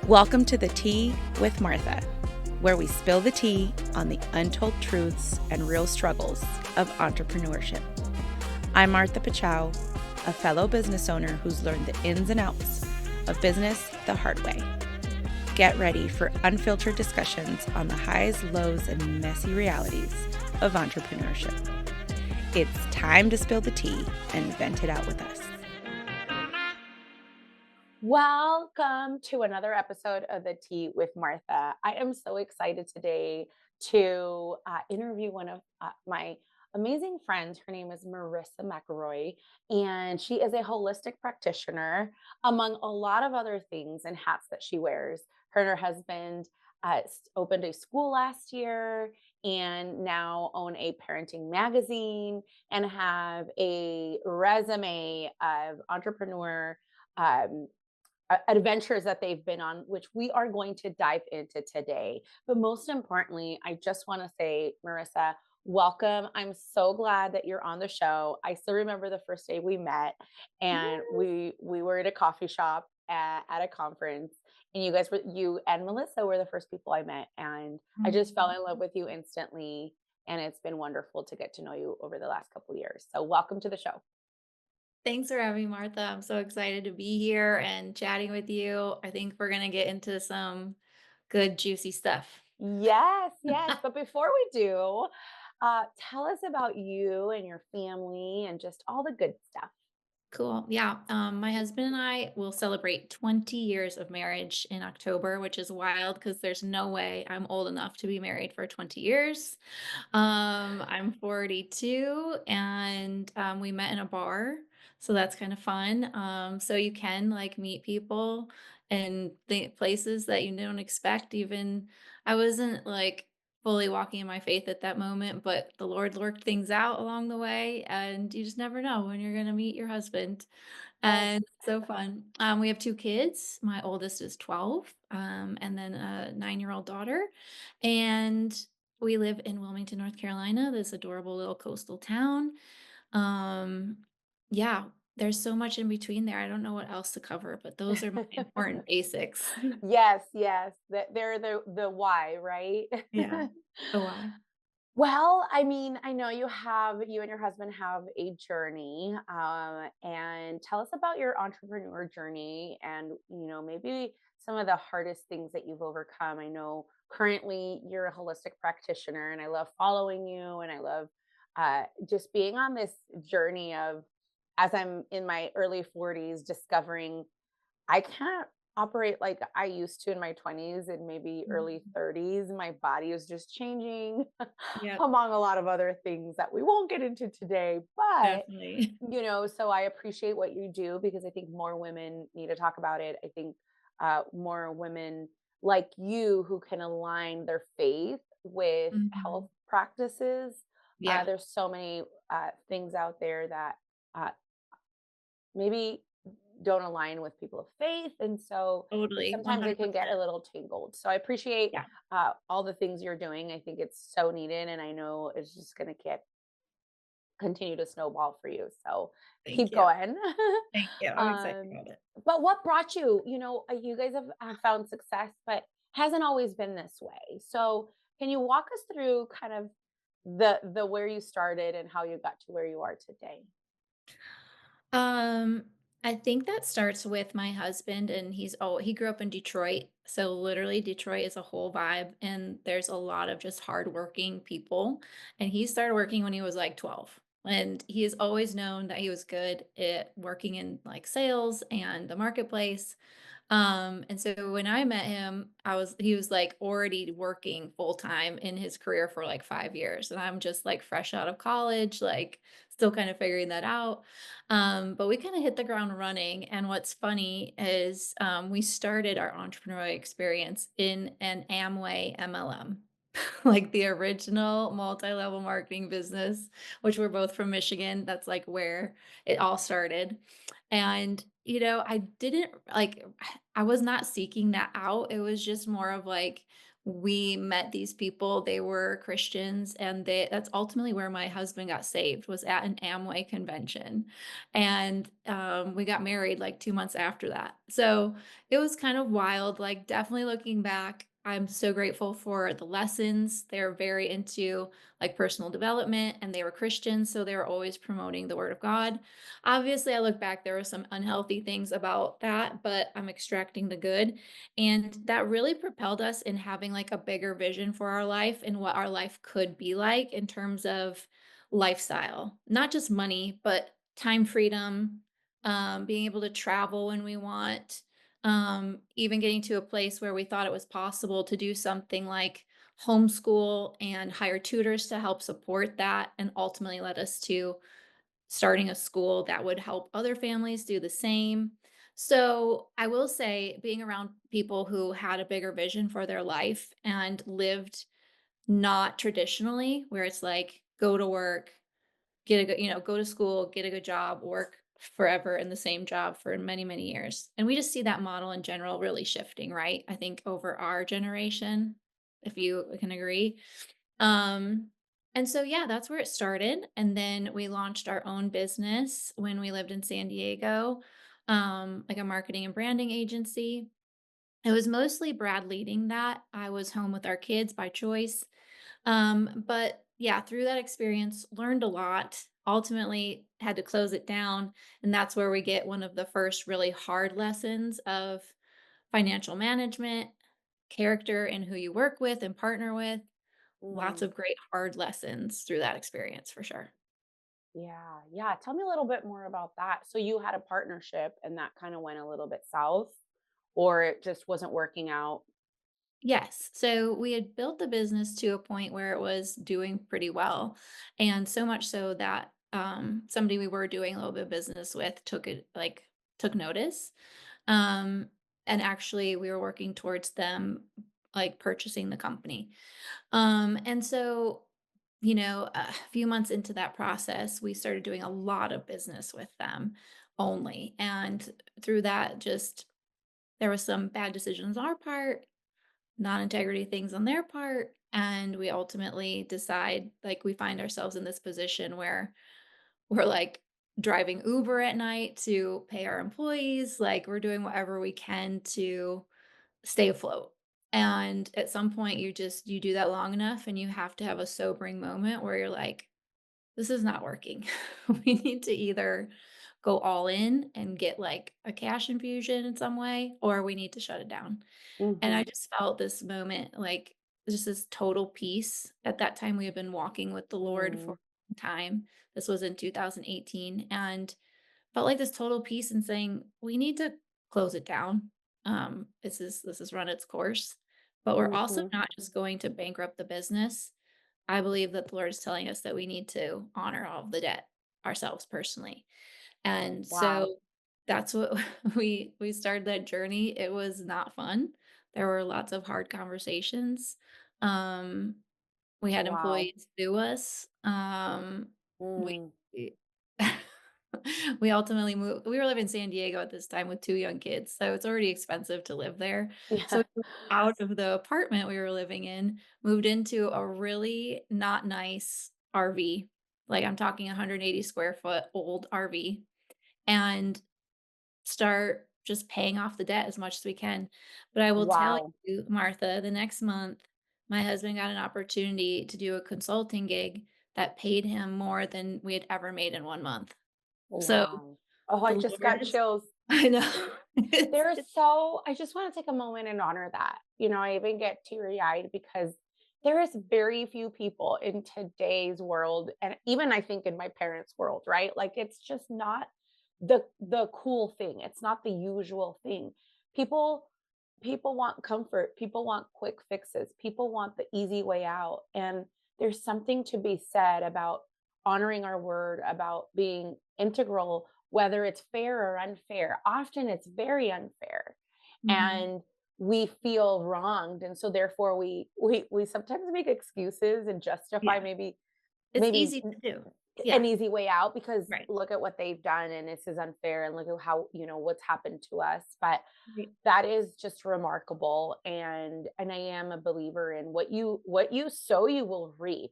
Welcome to the Tea with Martha, where we spill the tea on the untold truths and real struggles of entrepreneurship. I'm Martha Pachow, a fellow business owner who's learned the ins and outs of business the hard way. Get ready for unfiltered discussions on the highs, lows, and messy realities of entrepreneurship. It's time to spill the tea and vent it out with us. Welcome to another episode of the Tea with Martha. I am so excited today to interview one of my amazing friends. Her name is Marissa McElroy, and she is a holistic practitioner, among a lot of other things and hats that she wears. Her and her husband opened a school last year and now own a parenting magazine and have a resume of entrepreneur um, adventures that they've been on, which we are going to dive into today. But most importantly, I just want to say, Marissa, welcome. I'm so glad that you're on the show. I still remember the first day we met, and Yes. we were at a coffee shop at a conference, and you and Melissa were the first people I met, and I just fell in love Mhm. with you instantly. And it's been wonderful to get to know you over the last couple of years. So welcome to the show. Thanks for having me, Martha. I'm so excited to be here and chatting with you. I think we're gonna get into some good, juicy stuff. Yes, yes. But before we do, tell us about you and your family and just all the good stuff. Cool. Yeah. My husband and I will celebrate 20 years of marriage in October, which is wild because there's no way I'm old enough to be married for 20 years. I'm 42 and we met in a bar. So that's kind of fun. So you can like meet people in the places that you don't expect. Even I wasn't like fully walking in my faith at that moment, but the Lord worked things out along the way. And you just never know when you're going to meet your husband. Oh, And so fun. We have two kids. My oldest is 12, and then a 9-year-old daughter. And we live in Wilmington, North Carolina, this adorable little coastal town. Um, yeah, there's so much in between there. I don't know what else to cover, but those are my important basics. yes, yes. They're the why, right? Yeah. Oh, why? Well, I mean, I know you and your husband have a journey, and tell us about your entrepreneur journey, and maybe some of the hardest things that you've overcome. I know currently you're a holistic practitioner, and I love following you, and I love just being on this journey of, as I'm in my early 40s, discovering I can't operate like I used to in my 20s and maybe early Mhm. 30s. My body is just changing Yep, among a lot of other things that we won't get into today. But, definitely. so I appreciate what you do because I think more women need to talk about it. I think more women like you who can align their faith with health Mhm. practices. Yeah, There's so many things out there that uh, maybe don't align with people of faith. And so totally. sometimes it can get 100%. a little tangled. So I appreciate Yeah. all the things you're doing. I think it's so needed. And I know it's just going to continue to snowball for you. So Thank keep you. going. Thank you. I'm excited um, about it. but what brought you, you guys have found success, but hasn't always been this way. So can you walk us through kind of the where you started and how you got to where you are today? Um, I think that starts with my husband, and he grew up in Detroit. So literally Detroit is a whole vibe, and there's a lot of just hardworking people. And he started working when he was like 12. And he has always known that he was good at working in like sales and the marketplace. And so when I met him, he was like already working full time in his career for like 5 years. And I'm just like fresh out of college, like still kind of figuring that out. But we kind of hit the ground running. And what's funny is we started our entrepreneurial experience in an Amway MLM. Like the original multi-level marketing business, which we're both from Michigan. That's like where it all started. And, I didn't like, I was not seeking that out. It was just more of like, we met these people, they were Christians, and that's ultimately where my husband got saved, was at an Amway convention, and, we got married, like, 2 months after that. So, it was kind of wild, like, definitely looking back, I'm so grateful for the lessons. They're very into, like, personal development, and they were Christians, so they were always promoting the word of God. Obviously, I look back, there were some unhealthy things about that, but I'm extracting the good. And that really propelled us in having like a bigger vision for our life and what our life could be like in terms of lifestyle, not just money, but time freedom, being able to travel when we want, even getting to a place where we thought it was possible to do something like homeschool and hire tutors to help support that, and ultimately led us to starting a school that would help other families do the same. So, I will say being around people who had a bigger vision for their life and lived not traditionally, where it's like go to work, get a good, go to school, get a good job, work forever in the same job for many, many years. And we just see that model in general really shifting, right? I think over our generation, if you can agree. Um, and so yeah, that's where it started. And then we launched our own business when we lived in San Diego, like a marketing and branding agency. It was mostly Brad leading that. I was home with our kids by choice. But yeah, through that experience, learned a lot. Ultimately, had to close it down. And that's where we get one of the first really hard lessons of financial management, character, and who you work with and partner with. Lots Mm, of great hard lessons through that experience for sure. yeah, yeah. Tell me a little bit more about that. So you had a partnership and that kind of went a little bit south, or it just wasn't working out? Yes. So we had built the business to a point where it was doing pretty well. And so much so that somebody we were doing a little bit of business with took notice. Um, and actually we were working towards them like purchasing the company. And so, a few months into that process, we started doing a lot of business with them only. And through that, just there was some bad decisions on our part, non-integrity things on their part. And we ultimately decide like we find ourselves in this position where we're like driving Uber at night to pay our employees. Like we're doing whatever we can to stay afloat. And at some point you do that long enough and you have to have a sobering moment where you're like, this is not working. We need to either go all in and get like a cash infusion in some way, or we need to shut it down. And I Mhm. just felt this moment, like just this total peace. At that time, we had been walking with the Lord for Mm, a long time. This was in 2018. And felt like this total peace in saying, we need to close it down. This is run its course. But we're also mhm. not just going to bankrupt the business. I believe that the Lord is telling us that we need to honor all of the debt ourselves personally. And Wow. so that's what we started that journey. It was not fun. There were lots of hard conversations. Um, we had Wow. employees sue us. We Mm. we ultimately moved. We were living in San Diego at this time with 2 young kids, so it's already expensive to live there. So Yeah. we moved out of the apartment we were living in, moved into a really not nice RV. Like, I'm talking 180 square foot old RV, and start just paying off the debt as much as we can. But I will tell Wow. you, Martha, the next month, my husband got an opportunity to do a consulting gig that paid him more than we had ever made in 1 month. So, Wow. Oh, I the just Lord got is chills. I know. It's I just want to take a moment and honor that. I even get teary eyed because there is very few people in today's world, and even I think in my parents' world, right? Like it's just not the cool thing. It's not the usual thing. People people want comfort. People want quick fixes. People want the easy way out. And there's something to be said about honoring our word, about being integral, whether it's fair or unfair. Often it's very unfair. Mhm. And we feel wronged. And so therefore we sometimes make excuses and justify Yeah, maybe it's maybe easy to do. an Yeah. easy way out because Right. look at what they've done and this is unfair and look at how, what's happened to us. But Right. that is just remarkable, and I am a believer in what you sow you will reap.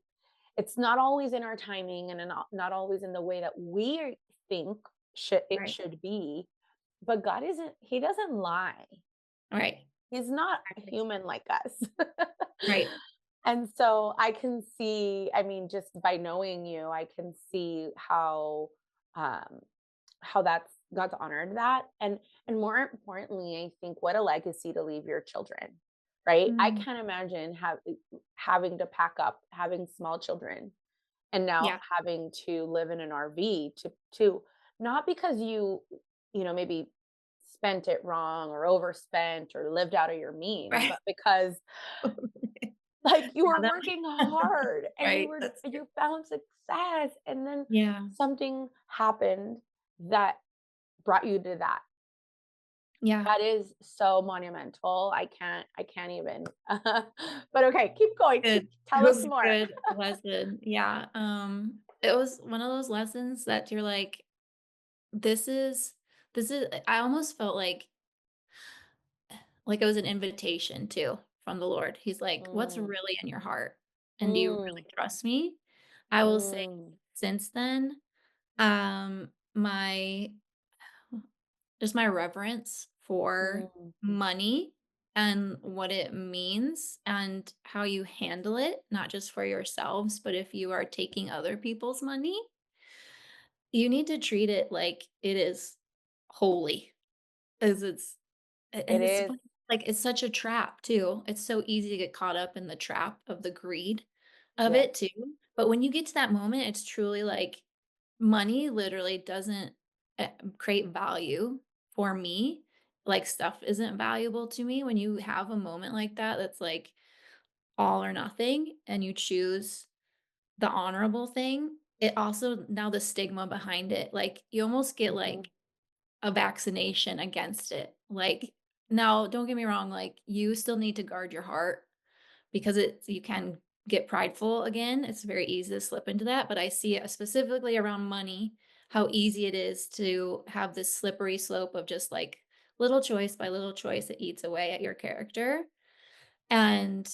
It's not always in our timing and not always in the way that we think it Right. should be, but God isn't he doesn't lie. Right. He's not Exactly. human like us. Right. And so I can see, I mean, just by knowing you, I can see um how that's God's honored that. And more importantly, I think what a legacy to leave your children. Right? I Mm. can't imagine having to pack up, having small children, and now Yeah. having to live in an RV to not because maybe spent it wrong or overspent or lived out of your means, Right. but because like you Yeah, were that working hard and right, that's true. you found success and then Yeah. something happened that brought you to that. Yeah. That is so monumental. I can't even. But okay, keep going. Good. It Tell us was a more. good lesson. Yeah, it was one of those lessons that you're like, "This is I almost felt like it was an invitation too from the Lord. He's like, "What's Mm, really in your heart? And do you mm, really trust me?" I will say mm, since then, my just my reverence for mm, money and what it means and how you handle it, not just for yourselves, but if you are taking other people's money, you need to treat it like it is holy, as it's it and it's is. like, it's such a trap too. It's so easy to get caught up in the trap of the greed of Yes. it too. But when you get to that moment, it's truly like money literally doesn't create value for me. Like stuff isn't valuable to me. When you have a moment like that, that's like all or nothing, and you choose the honorable thing, it also now the stigma behind it, like you almost get Mhm, like a vaccination against it. Like, now, don't get me wrong, like, you still need to guard your heart because you can get prideful again. It's very easy to slip into that, but I see it specifically around money, how easy it is to have this slippery slope of just like little choice by little choice that eats away at your character. And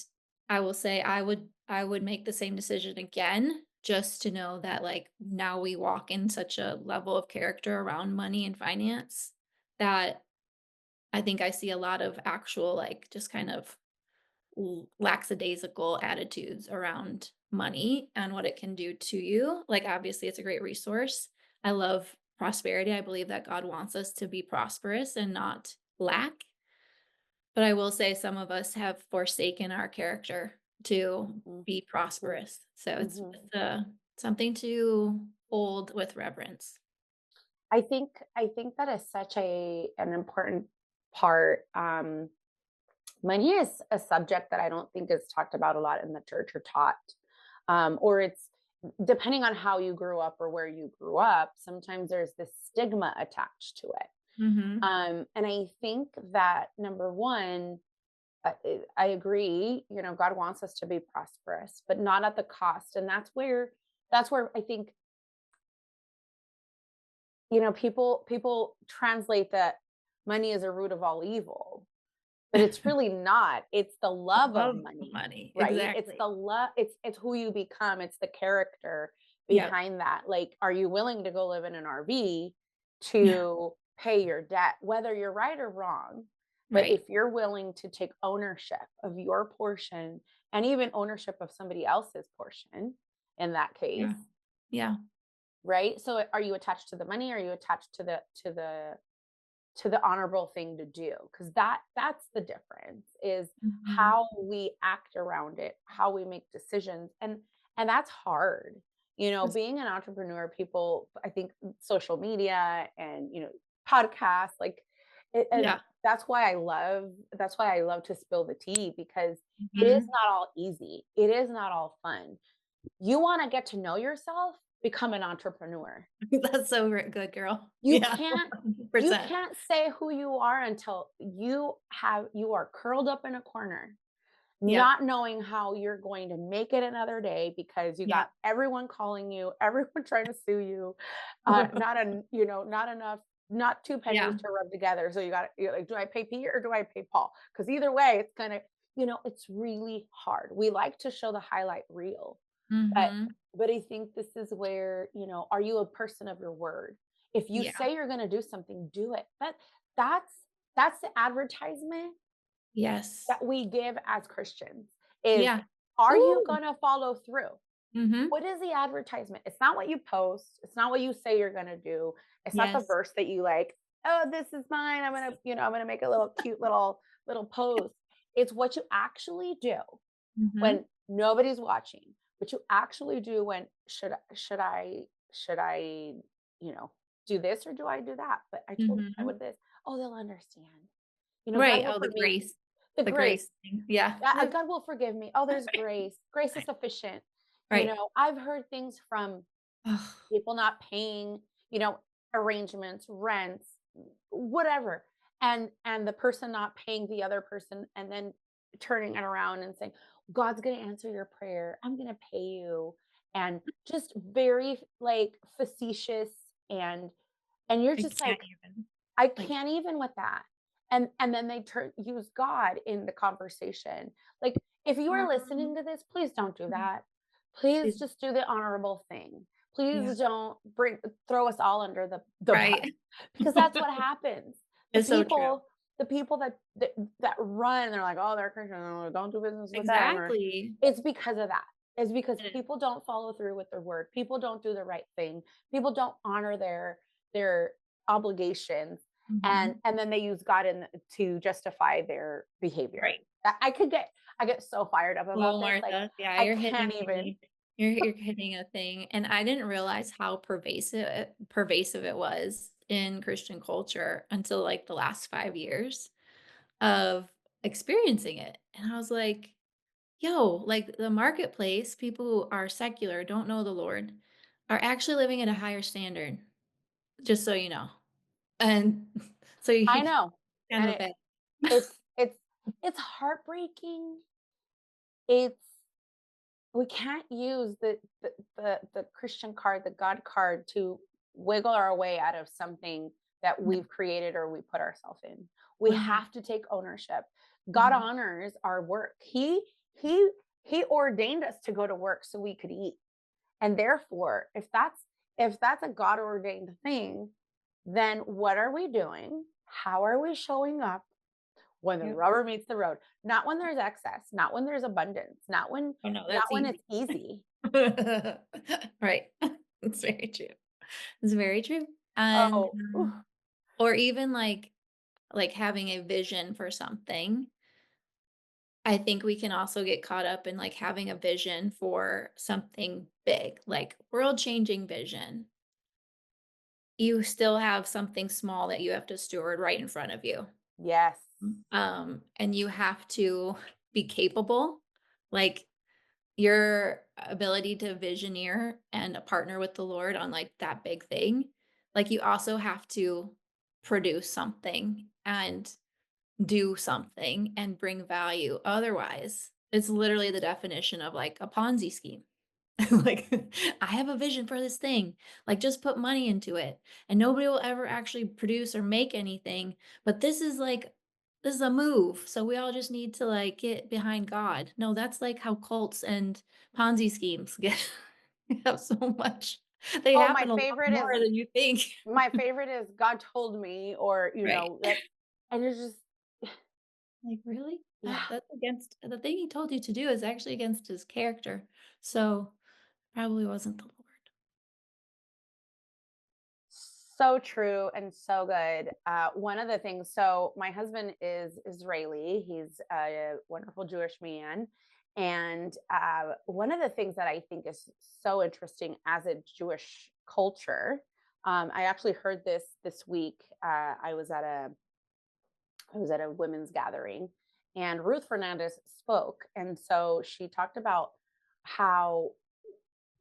I will say I would make the same decision again just to know that like now we walk in such a level of character around money and finance that I think I see a lot of actual like just kind of lackadaisical attitudes around money and what it can do to you. Like obviously it's a great resource. I love prosperity. I believe that God wants us to be prosperous and not lack. But I will say some of us have forsaken our character to mhm, be mhm, prosperous. So mhm. something to hold with reverence. I think that is such an important part. Money is a subject that I don't think is talked about a lot in the church or taught. Or it's depending on how you grew up or where you grew up, sometimes there's this stigma attached to it. Mhm. And I think that number one, I agree, God wants us to be prosperous, but not at the cost. And that's where I think, people translate that money is a root of all evil. But it's really not. It's the love of Love money, money. right? It's Exactly. the love it's who you become, it's the character Yep. behind that. Like, are you willing to go live in an RV Yeah. to pay your debt, whether you're right or wrong? But Right. if you're willing to take ownership of your portion and even ownership of somebody else's portion in that case, Yeah. Yeah. right? So are you attached to the money? Are you attached to the honorable thing to do, because that's the difference, is Mhm. how we act around it, how we make decisions, and that's hard. That's Being an entrepreneur, people, I think, social media and podcasts, like and yeah. that's why I love to spill the tea, because it is Mhm. not all easy, it is not all fun. You want to get to know yourself, become an entrepreneur. That's so good, girl. You Yeah. can't you 100%. can't say who you are until you are curled up in a corner Yep. not knowing how you're going to make it another day because you got Yep. everyone calling you, everyone trying to sue you, not enough, not 2 pennies Yeah. to rub together. So you're like, "Do I pay Pete or do I pay Paul?" Because either way, it's gonna it's really hard. We like to show the highlight reel, but Mhm. I think this is where, are you a person of your word? If you Yeah. say you're gonna do something, do it. That's that's the advertisement Yes. that we give as Christians is, Yeah. are you Ooh. gonna follow through? Mhm. What is the advertisement? It's not what you post. It's not what you say you're gonna do. It's not the Yes. verse that you like, "Oh, this is mine. I'm gonna make a little cute little pose." It's what you actually do Mhm. when nobody's watching. What you actually do when should I, you know, do this or do I do that? But I told I Mhm. would this. Oh, they'll understand. God Right. will Oh, the forgive me. grace. The The grace. grace thing. Yeah. God will forgive me. Oh, there's grace. Grace is sufficient. Right. I've heard things from Ugh. people not paying, arrangements, rents, whatever. And the person not paying the other person and then turning it around and saying, God's gonna answer your prayer. I'm gonna pay you. And just very like facetious and you're I just can't like, even. I Like, can't even with that. And then they use God in the conversation. Like, if you are um, listening to this, please don't do that. Please please. just do the honorable thing. Yeah. Please don't throw us all under the bus Right. because that's what happens. The It's so true. people the people that run, they're like, "Oh, they're Christian. Oh, don't do business with them," or Exactly. it's because of that. It's because It is. people don't follow through with their word. People don't do the right thing. People don't honor their obligations, Mhm. and then they use God to justify their behavior. Right. I get so fired up about Well, this, like, Martha, yeah, I you're can't hitting even. a you're hitting a thing, and I didn't realize how pervasive it was in Christian culture until, like, the last 5 years of experiencing it, and I was like, "Yo, like, the marketplace, people who are secular, don't know the Lord, are actually living at a higher standard, just so you know." And so I you know, kind and of a it's it's it's heartbreaking. It's we can't use the Christian card, the God card to wiggle our way out of something that No, we've created or we put ourselves in. We we're not. have to take ownership. God Mhm. honors our work. He he ordained us to go to work so we could eat. And therefore, if that's a God ordained thing, then what are we doing? How are we showing up when the Yep. rubber meets the road? Not when there's excess, not when there's abundance, Oh, no, not that's when easy. it's easy. Right. It's very true. It's very true. And, Oh, ooh, or even, like, having a vision for something. I think we can also get caught up in, like, having a vision for something big, like world-changing vision. You still have something small that you have to steward right in front of you. yes. And you have to be capable. Like, your ability to visioneer and partner with the Lord on, like, that big thing, like, you also have to produce something and do something and bring value. Otherwise, it's literally the definition of, like, a Ponzi scheme. Like, I have a vision for this thing. Like, just put money into it, and nobody will ever actually produce or make anything. But this is a move. So we all just need to like get behind God. No, that's like how cults and Ponzi schemes get have so much. They Oh, happen a lot more than you think. my favorite is God told me, or Right. that, and it's just, Like, really? yeah. That's against the thing he told you to do is actually against his character. So probably wasn't the Lord. So true and so good. One of the things, so my husband is Israeli. He's a wonderful Jewish man. And one of the things that I think is so interesting as a Jewish culture, I actually heard this week. I was at a women's gathering, and Ruth Fernandez spoke, and so she talked about how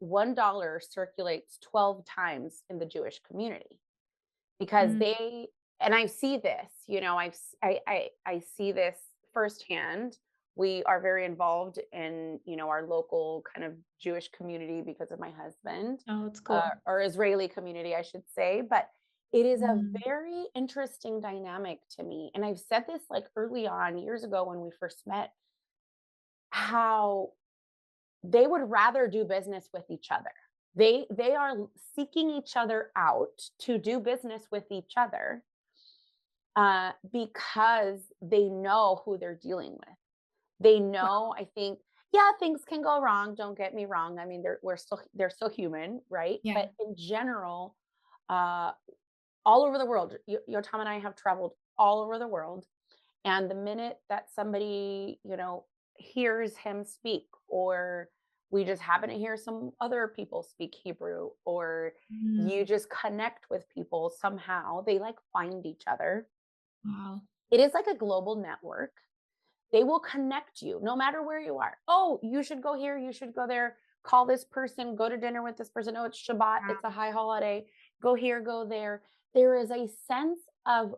$1 circulates 12 times in the Jewish community because Mm, they and I see this, I see this firsthand We are very involved in, our local kind of Jewish community because of my husband, Oh, it's cool. or Israeli community, I should say. But it is a Mm. very interesting dynamic to me. And I've said this like early on years ago when we first met, how they would rather do business with each other. They are seeking each other out to do business with each other, because they know who they're dealing with. They Wow. know, I think, yeah, things can go wrong. Don't get me wrong. I mean, they're still human, right? Yeah. But in general, uh, all over the world, Tom and I have traveled all over the world, and the minute that somebody, hears him speak, or we just happen to hear some other people speak Hebrew, or you Mm. just connect with people somehow, they like find each other. Wow. It is like a global network. They will connect you no matter where you are. Oh, you should go here. You should go there. Call this person. Go to dinner with this person. Oh, it's Shabbat. It's a Wow. high holiday. Go here, go there. There is a sense of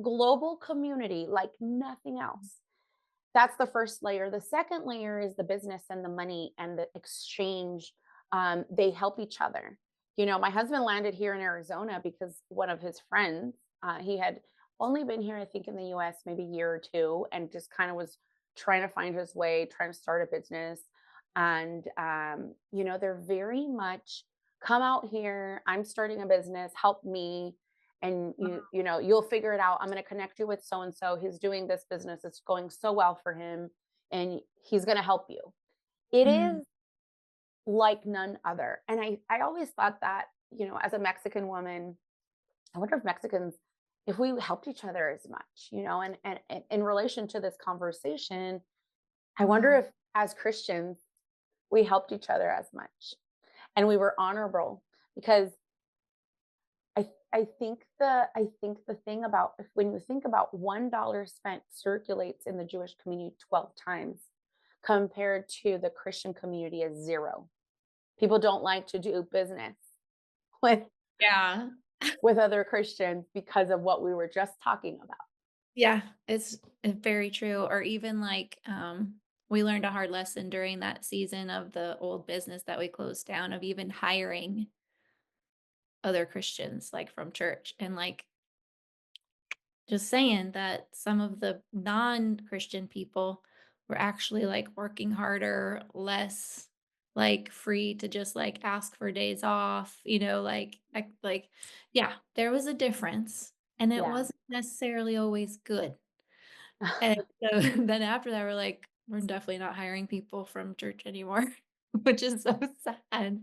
global community like nothing else. That's the first layer. The second layer is the business and the money and the exchange. They help each other. My husband landed here in Arizona because one of his friends, he had only been here, I think, in the US maybe a year or two, and just kind of was trying to find his way, trying to start a business. And, they're very much come out here. I'm starting a business, help me, and you'll figure it out. I'm going to connect you with so and so. He's doing this business, it's going so well for him, and he's going to help you. It Mm. is like none other. And I always thought that, as a Mexican woman, I wonder if Mexicans, if we helped each other as much, and in relation to this conversation, I wonder Wow. if as Christians we helped each other as much, and we were honorable. Because I think the thing about, when you think about $1 spent circulates in the Jewish community 12 times compared to the Christian community as zero. People don't like to do business with Yeah. other Christians because of what we were just talking about. Yeah, it's very true. Or even like, we learned a hard lesson during that season of the old business that we closed down of even hiring other Christians like from church and like just saying that some of the non-Christian people were actually like working harder, less like free to just like ask for days off, like yeah, there was a difference and it Yeah. wasn't necessarily always good. And so then after that, we're like, we're definitely not hiring people from church anymore, which is so sad.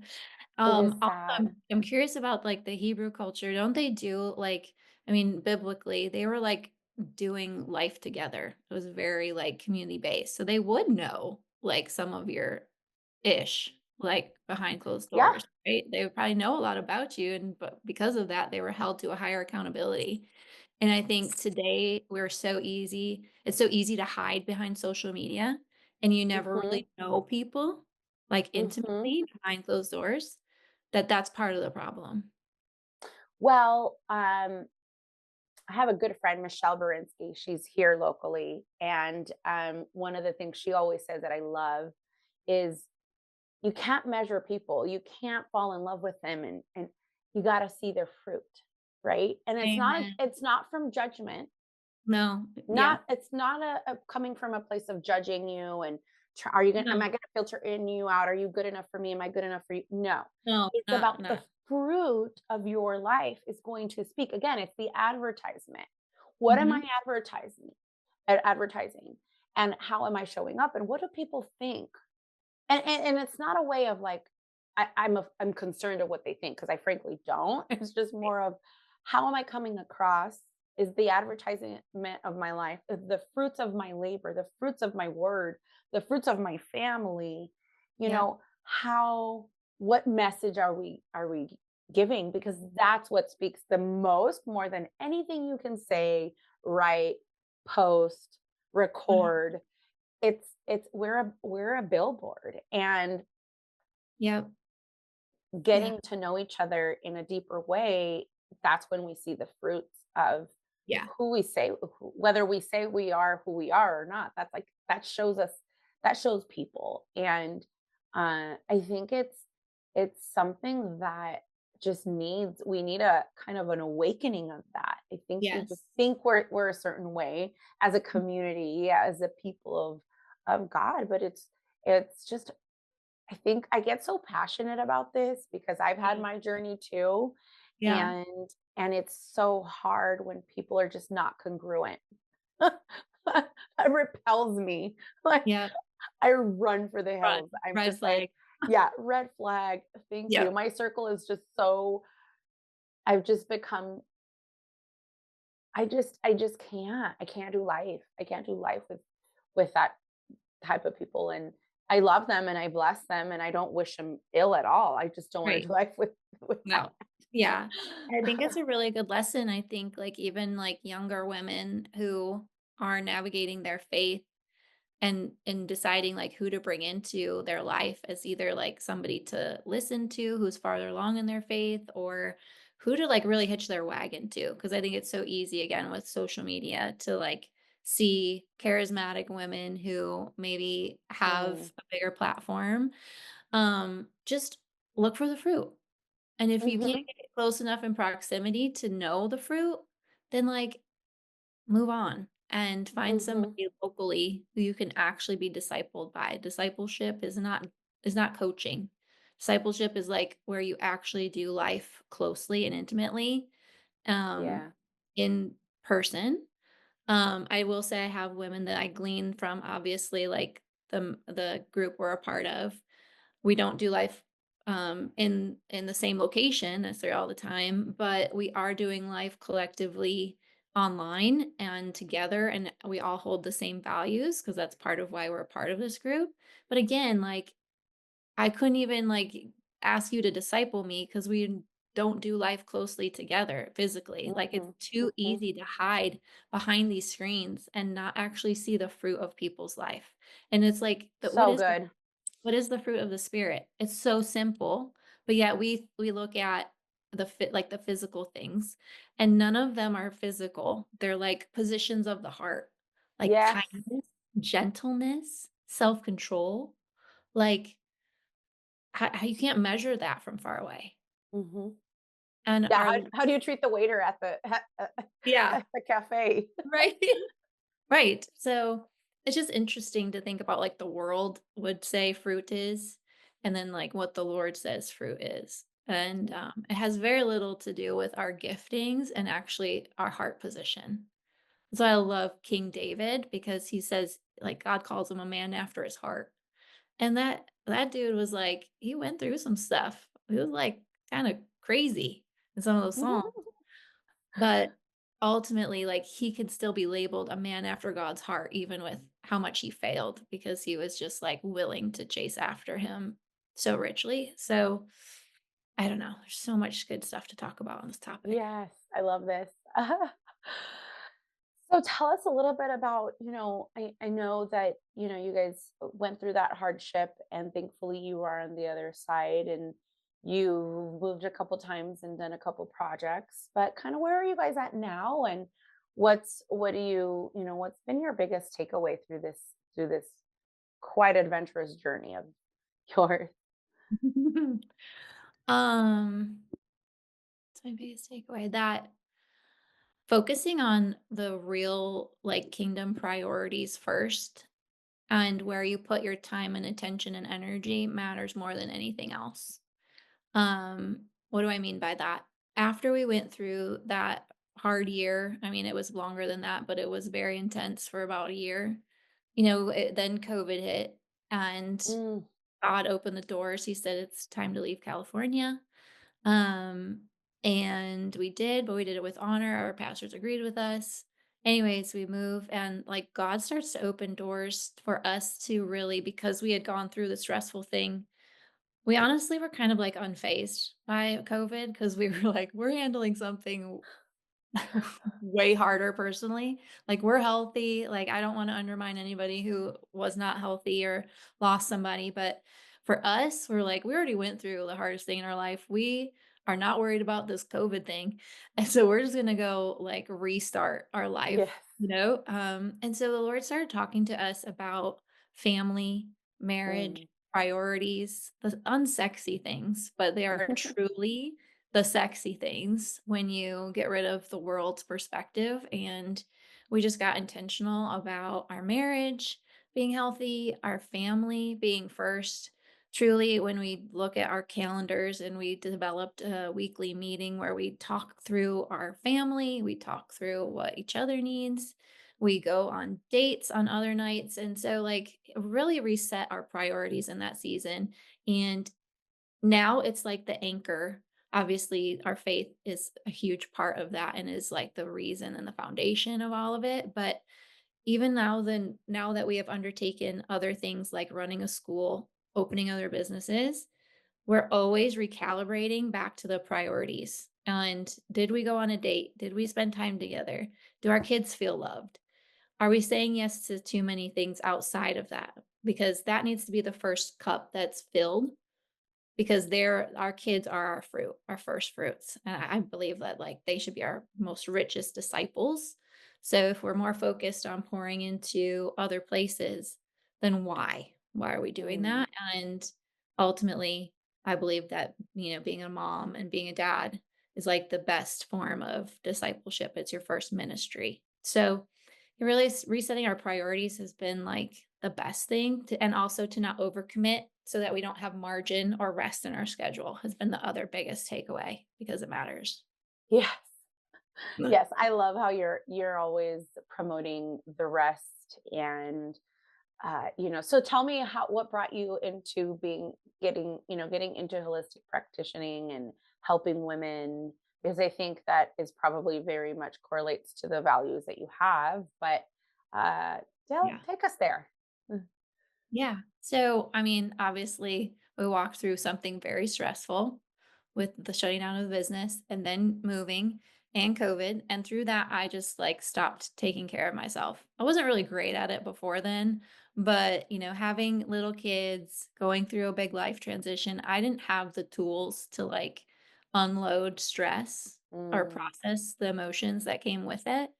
It is Also, sad. I'm curious about like the Hebrew culture. Don't they do like, I mean, biblically, they were like doing life together. It was very like community based. So they would know like some of your ish, like behind closed Yeah. doors, right? They would probably know a lot about you. And but because of that, they were held to a higher accountability. And I think today it's so easy to hide behind social media and you never Mhm. really know people like Mhm. intimately behind closed doors, that's part of the problem. Well, I have a good friend, Michelle Berinsky. She's here locally, and one of the things she always says that I love is, you can't measure people. You can't fall in love with them, and you got to see their fruit, right? And Amen. it's not from judgment. No, yeah. Not It's not a coming from a place of judging you, and are you going am No, I going to filter in you out? Are you good enough for me? Am I good enough for you? No. no, It's not about no. the fruit of your life is going to speak. Again, it's the advertisement. What am I Mhm. advertising? And how am I showing up? And what do people think? And it's not a way of like, I'm concerned of what they think, because I frankly don't. It's just more of, how am I coming across? Is the advertisement of my life, the fruits of my labor, the fruits of my word, the fruits of my family, Yep. how what message are we giving? Because that's what speaks the most, more than anything you can say, write, post, Mhm. record. It's we're a billboard, and Yep. Yeah. getting to know each other in a deeper way, that's when we see the fruits of Yeah. who we say whether we say we are who we are or not. That's like that shows us, that shows people. And I think it's something that just needs, we need a kind of an awakening of that. I think we just Yes. think we're a certain way as a community, as a people of God, but it's just, I think I get so passionate about this because I've had Yeah. my journey too, Yeah. and it's so hard when people are just not congruent. It repels me. Like, Yeah. I run for the Run. hills. I'm Red just like, flag. yeah, red flag. Thank you. Yep. My circle is just so, I've just become, I just can't. I can't do life. I can't do life with that type of people. And I love them and I bless them and I don't wish them ill at all. I just don't want to Right. do life with that. No. Yeah. I think it's a really good lesson. I think, like, even, like, younger women who are navigating their faith and deciding, like, who to bring into their life as either, like, somebody to listen to who's farther along in their faith, or who to, like, really hitch their wagon to. Because I think it's so easy, again, with social media to, like, see charismatic women who maybe Mm. have a bigger platform. Just look for the fruit. And if you can't Mhm. get close enough in proximity to know the fruit, then, like, move on and find Mhm. somebody locally who you can actually be discipled by. Discipleship is not coaching. Discipleship is, like, where you actually do life closely and intimately, um, Yeah. in person. I will say I have women that I glean from, obviously, like, the group we're a part of. We don't do life, in the same location necessarily all the time, but we are doing life collectively online and together, and we all hold the same values because that's part of why we're a part of this group. But again, like, I couldn't even, like, ask you to disciple me because we don't do life closely together physically. Like, it's Mhm. too Mhm. easy to hide behind these screens and not actually see the fruit of people's life. And it's like, but So good. what is the fruit of the spirit? It's so simple, but yet we look at the physical things, and none of them are physical. They're like positions of the heart, like Yes. kindness, gentleness, self-control. Like, how you can't measure that from far away. Mhm. And Yeah, our how do you treat the waiter at the Yeah, at the cafe? right. Right. So it's just interesting to think about, like, the world would say fruit is, and then, like, what the Lord says fruit is. And it has very little to do with our giftings and actually our heart position. So I love King David because he says, like, God calls him a man after his heart. And that dude was like, he went through some stuff. He was like kind of crazy in some of those songs. But ultimately, like, he could still be labeled a man after God's heart, even with how much he failed, because he was just, like, willing to chase after him so richly. So, I don't know, there's so much good stuff to talk about on this topic. Yes, I love this. So tell us a little bit about, I know that, you guys went through that hardship and thankfully you are on the other side and you moved a couple times and done a couple projects, but kind of where are you guys at now and what do what's been your biggest takeaway through this quite adventurous journey of yours? Um, that's my biggest takeaway, that focusing on the real, like, kingdom priorities first and where you put your time and attention and energy matters more than anything else. What do I mean by that? After we went through that hard year, I mean, it was longer than that, but it was very intense for about a year. Then COVID hit and Mm. God opened the doors. He said, it's time to leave California. Um, and we did, but we did it with honor. Our pastors agreed with us. Anyways, we move and, like, God starts to open doors for us to really, because we had gone through the stressful thing, we honestly were kind of, like, unfazed by COVID because we were like, "We're handling something way harder personally." Like, we're healthy, like, I don't wanna undermine anybody who was not healthy or lost somebody, but for us, we're like, we already went through the hardest thing in our life. We are not worried about this COVID thing. And so we're just gonna go like restart our life, Yes. And so the Lord started talking to us about family, marriage, Mm. priorities, the unsexy things, but they are truly the sexy things when you get rid of the world's perspective. And we just got intentional about our marriage being healthy, our family being first. Truly, when we look at our calendars and we developed a weekly meeting where we talk through our family, we talk through what each other needs, we go on dates on other nights. And so, like, really reset our priorities in that season. And now it's like the anchor. Obviously, our faith is a huge part of that and is like the reason and the foundation of all of it. But even now that we have undertaken other things like running a school, opening other businesses, we're always recalibrating back to the priorities. And did we go on a date? Did we spend time together? Do our kids feel loved? Are we saying yes to too many things outside of that? Because that needs to be the first cup that's filled because they're our kids are our fruit, our first fruits. And I believe that like they should be our most richest disciples. So if we're more focused on pouring into other places, then why? Why are we doing Mm. that? And ultimately, I believe that, being a mom and being a dad is like the best form of discipleship. It's your first ministry. So it really resetting our priorities has been like the best thing to, and also to not overcommit so that we don't have margin or rest in our schedule has been the other biggest takeaway because it matters. Yes. Yes, I love how you're always promoting the rest and so tell me how what brought you into getting into holistic practicing and helping women because I think that is probably very much correlates to the values that you have, but uh Yeah. take us there. Mm. Yeah. So, I mean, obviously, we walked through something very stressful with the shutting down of the business and then moving and COVID. And through that, I just like stopped taking care of myself. I wasn't really great at it before then, but, having little kids, going through a big life transition, I didn't have the tools to like unload stress or Mm, process the emotions that came with it.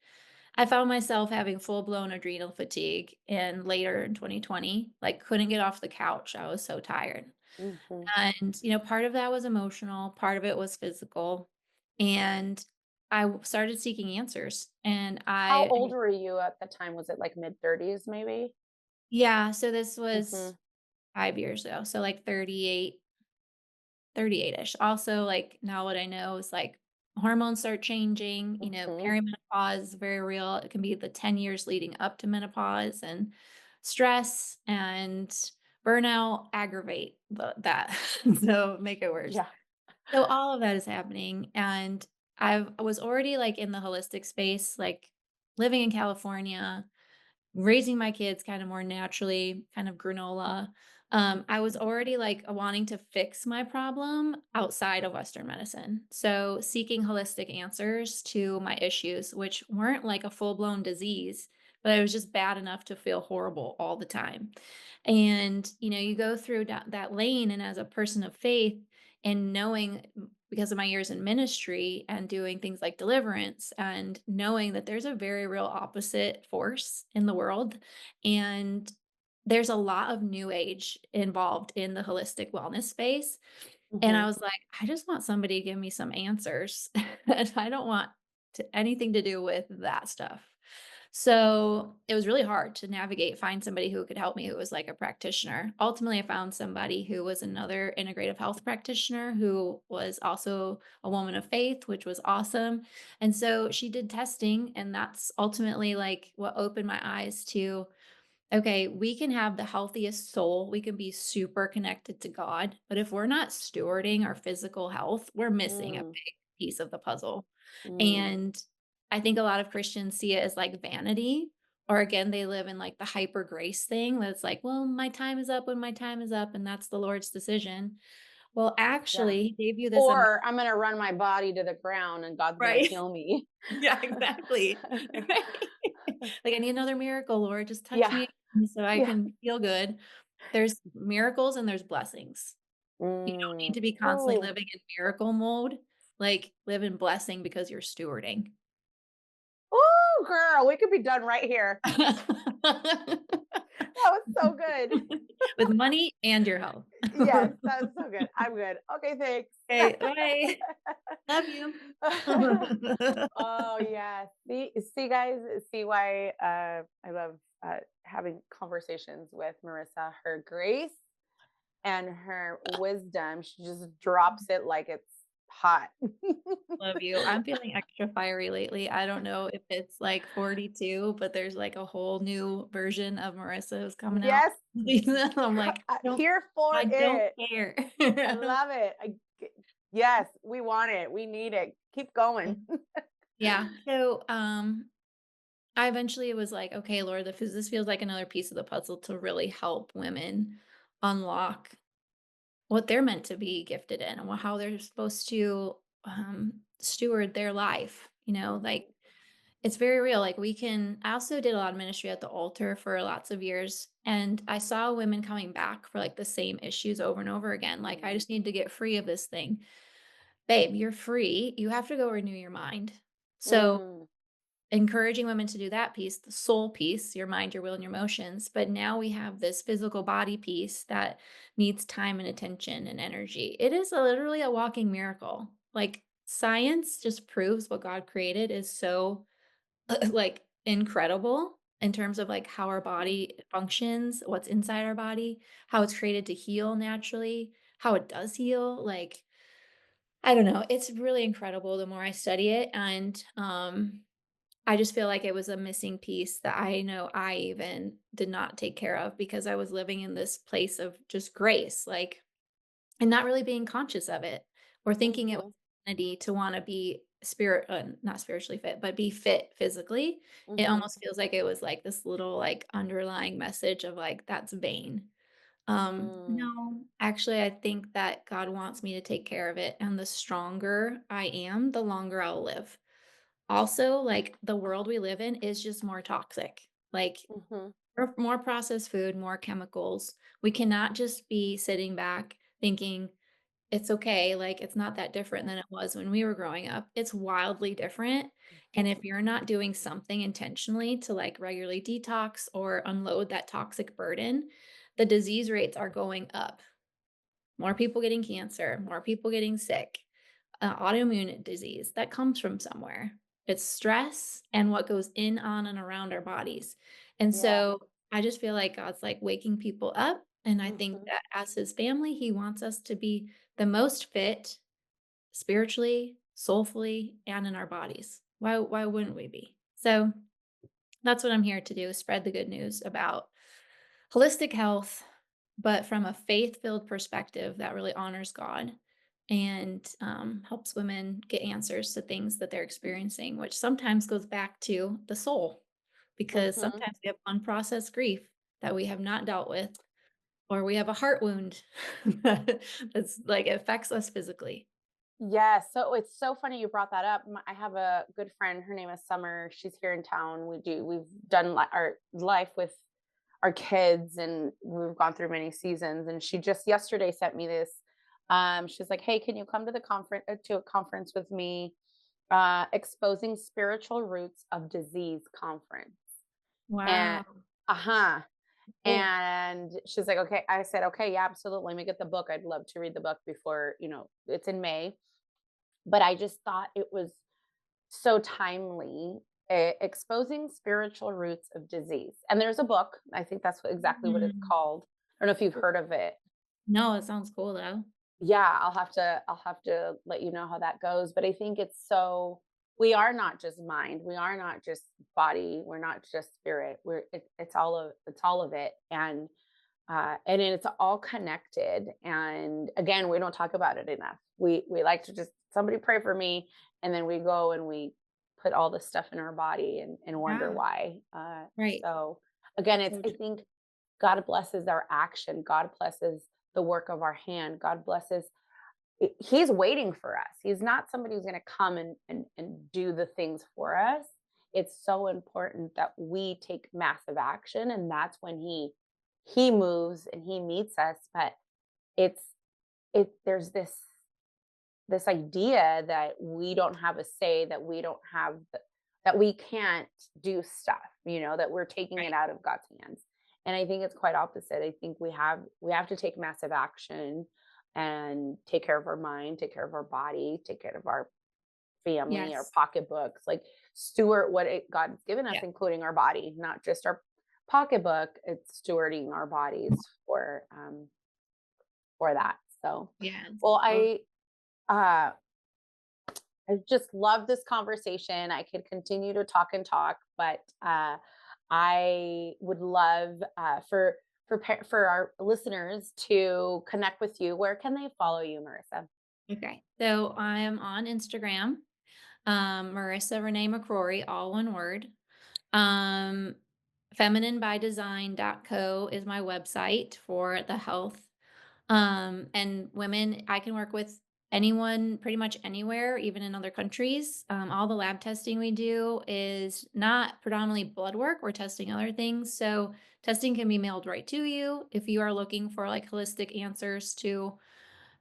I found myself having full-blown adrenal fatigue and later in 2020, like, couldn't get off the couch, I was so tired. mhm. And, part of that was emotional, part of it was physical, and started seeking answers, and How old were you at the time? Was it like mid-30s maybe? yeah, so this was Mhm. 5 years ago, so, like, 38-ish. Also, like, now what I know is, like, hormones start changing, Mhm. perimenopause is very real. It can be the 10 years leading up to menopause, and stress and burnout aggravate that, so make it worse. Yeah. So all of that is happening, and I was already, like, in the holistic space, like, living in California, raising my kids kind of more naturally, kind of granola. I was already like wanting to fix my problem outside of Western medicine. So, seeking holistic answers to my issues, which weren't like a full blown disease, but it was just bad enough to feel horrible all the time. And, you go through that lane, and as a person of faith, and knowing because of my years in ministry and doing things like deliverance and knowing that there's a very real opposite force in the world. And there's a lot of new age involved in the holistic wellness space. And I Mhm. was like, I just want somebody to give me some answers. And I don't want anything to do with that stuff. So it was really hard to navigate, find somebody who could help me who was like a practitioner. Ultimately, I found somebody who was another integrative health practitioner who was also a woman of faith, which was awesome. And so she did testing, and that's ultimately like what opened my eyes to okay, we can have the healthiest soul. We can be super connected to God. But if we're not stewarding our physical health, we're missing a Mm, big piece of the puzzle. mm. And I think a lot of Christians see it as like vanity, or again, they live in like the hyper grace thing that's like, well, my time is up when my time is up, and that's the Lord's decision. Well, Yeah. actually, He gave you this Or I'm gonna run my body to the ground and God's gonna right. heal me. Yeah, exactly. Right. Like, I need another miracle, Lord. Just touch Yeah, me again so I yeah. can feel good. There's miracles and there's blessings. You don't need Mm. to be constantly Ooh. living in miracle mode, like, live in blessing because you're stewarding. Ooh, girl, we could be done right here. That was so good. With money and your health. Yes, that was so good. I'm good. Okay, thanks. Okay, bye. Love you. Oh, yeah. See, guys, see why I love having conversations with Marissa. Her grace and her wisdom, she just drops it like it's hot. Love you. I'm feeling extra fiery lately. I don't know if it's, like, 42, but there's, like, a whole new version of Marissa who's coming out Yes, this season. I'm like, here for I don't it. care." I love it. Yes, we want it. We need it. Keep going. Yeah. So, I eventually was like, "Okay, Lord, this feels like another piece of the puzzle to really help women unlock what they're meant to be gifted in and how they're supposed to steward their life." Like it's very real. Like I also did a lot of ministry at the altar for lots of years, and I saw women coming back for like the same issues over and over again. Like, I Mm, just need to get free of this thing. Babe, you're free. You have to go renew your mind. So mm, encouraging women to do that piece, the soul piece, your mind, your will, and your emotions. But now we have this physical body piece that needs time and attention and energy. It is literally a walking miracle. Like, science just proves what God created is so like incredible in terms of like how our mm, body functions, what's inside our body, how it's created to heal naturally, how it does heal. Like, I don't know. It's really incredible the more I study it. And I just feel like it was a missing piece that I know I even did not take care of because I was living in this place of just grace, like, and not really being conscious of it or thinking it was mhm, identity to want to be not spiritually fit, but be fit physically. It mhm, almost feels like it was like this little like underlying message of like, that's vain. mm, No, actually, I think that God wants me to take care of it. And the stronger I am, the longer I'll live. Also, like, the world we live in is just more toxic. Like, mhm, more processed food, more chemicals. We cannot just be sitting back thinking it's okay, like, it's not that different yeah, than it was when we were growing up. It's wildly different, and if you're not doing something intentionally to, like, regularly detox or unload that toxic burden, the disease rates are going up. More people getting cancer, more people getting sick, autoimmune disease that comes from somewhere. It's stress and what goes in, on, and around our bodies. And yeah, so I just feel like God's like waking people up. And I think mhm. that as his family, he wants us to be the most fit spiritually, soulfully, and in our bodies. Why wouldn't we be? So that's what I'm here to do, is spread the good news about holistic health, but from a faith-filled perspective that really honors God and helps women get answers to things that they're experiencing, which sometimes goes back to the soul, because Mhm. sometimes we have unprocessed grief that we have not dealt with, or we have a heart wound that's like affects us physically. Yes, so it's so funny you brought that up. I have a good friend, her name is Summer. She's here in town. We've done our life with our kids, and we've gone through many seasons, and she just yesterday sent me this. She's like, "Hey, can you come to the conference to a conference with me? Exposing spiritual roots of disease conference." And Wow. uh-huh. Cool. And she's like, "Okay." I said, "Okay, yeah, absolutely. Let me get the book. I'd love to read the book before, it's in May." But I just thought it was so timely, exposing spiritual roots of disease. And there's a book. I think that's exactly what it's Mm. called. I don't know if you've heard of it. No, it sounds cool though. Yeah, I'll have to let you know how that goes. But I think it's so we are not just mind, we are not just body, we're not just spirit. It's all of it. And it's all connected. And again, we don't talk about it enough. We like to just somebody pray for me, and then we go and we put all this stuff in our body and wonder Yeah. why. Right. So again, it's So I think God blesses our action. God blesses the work of our hand. God blesses. He's waiting for us. He's not somebody who's going to come and do the things for us. It's so important that we take massive action, and that's when he moves and he meets us. But it's there's this idea that we don't have a say, that we don't have that we can't do stuff, that we're taking it Right. out of God's hands. And I think it's quite opposite. I think we have to take massive action and take care of our mind, take care of our body, take care of our family, our Yes. pocketbooks, like steward what God's given us, Yeah. including our body, not just our pocketbook. It's stewarding our bodies for that. So, Yes. well, Oh, uh, I just love this conversation. I could continue to talk and talk, but I would love for our listeners to connect with you. Where can they follow you, Marissa? okay. So I am on Instagram, Marissa Renee McCrory, all one word. Um, femininebydesign.co is my website for the health. And women, I can work with anyone pretty much anywhere, even in other countries. All the lab testing we do is not predominantly blood work. We're testing other things. So testing can be mailed right to you if you are looking for like holistic answers to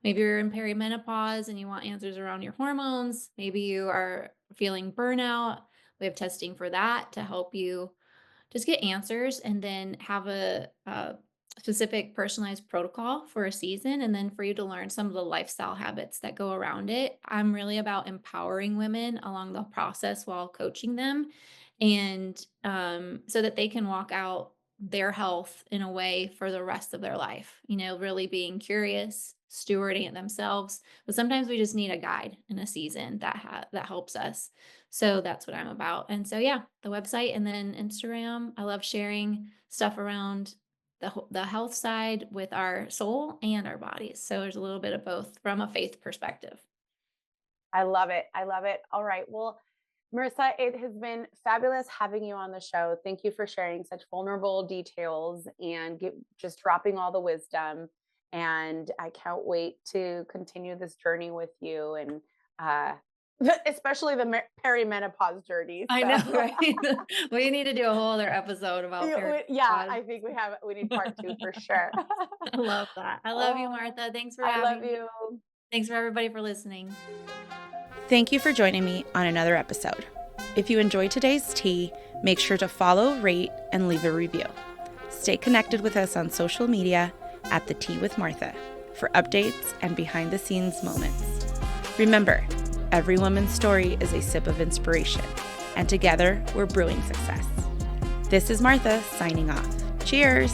maybe you're in perimenopause and you want answers around your hormones. Maybe you are feeling burnout. We have testing for that to help you just get answers and then have a specific personalized protocol for a season and then for you to learn some of the lifestyle habits that go around it. I'm really about empowering women along the process while coaching them and so that they can walk out their health in a way for the rest of their life, really being curious, stewarding it themselves. But sometimes we just need a guide in a season that helps us. So that's what I'm about. And so yeah, the website and then Instagram. I love sharing stuff around the health side with our soul and our bodies. So there's a little bit of both from a faith perspective. I love it. I love it. All right. Well, Marissa, it has been fabulous having you on the show. Thank you for sharing such vulnerable details and just dropping all the wisdom. And I can't wait to continue this journey with you, and uh, especially the perimenopause journey. I know, So, right? We need to do a whole other episode about yeah, perimenopause. I think we need part two for sure. I love that. I love you, Oh, Martha. Thanks for I love having me. you. Thanks for everybody for listening. Thank you for joining me on another episode. If you enjoyed today's tea, make sure to follow, rate, and leave a review. Stay connected with us on social media at The Tea with Martha for updates and behind the scenes moments. Remember, every woman's story is a sip of inspiration, and together we're brewing success. This is Martha signing off. Cheers!